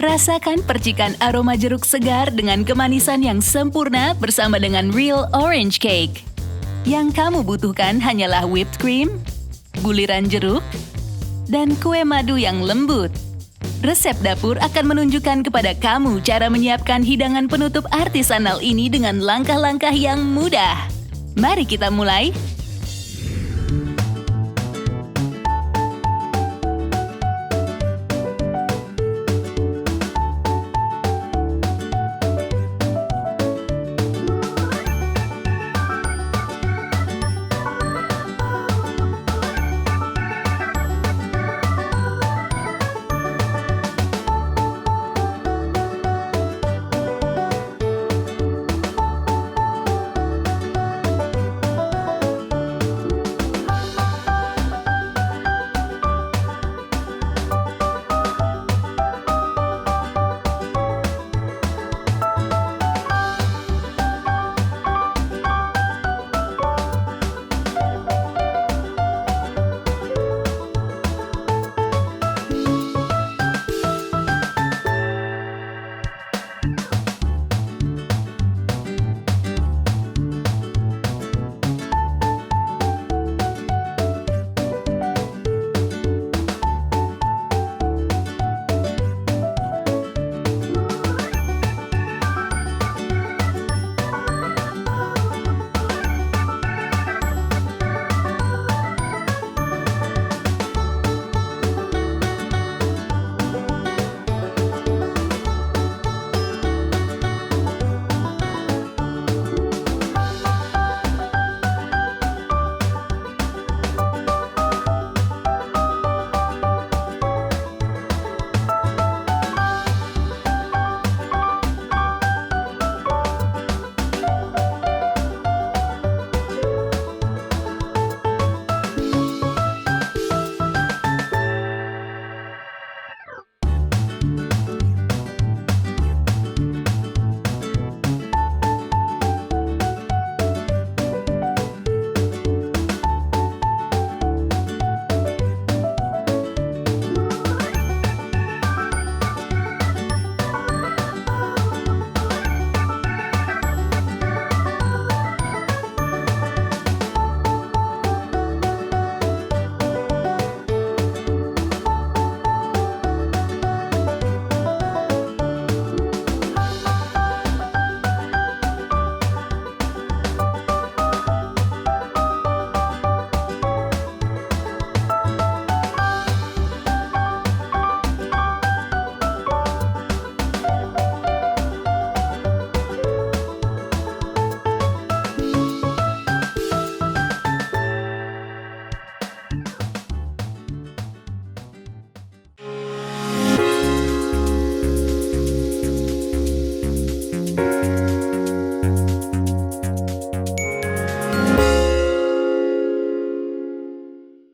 Rasakan percikan aroma jeruk segar dengan kemanisan yang sempurna bersama dengan real orange cake. Yang kamu butuhkan hanyalah whipped cream, buliran jeruk, dan kue madu yang lembut. Resep Dapur akan menunjukkan kepada kamu cara menyiapkan hidangan penutup artisanal ini dengan langkah-langkah yang mudah. Mari kita mulai.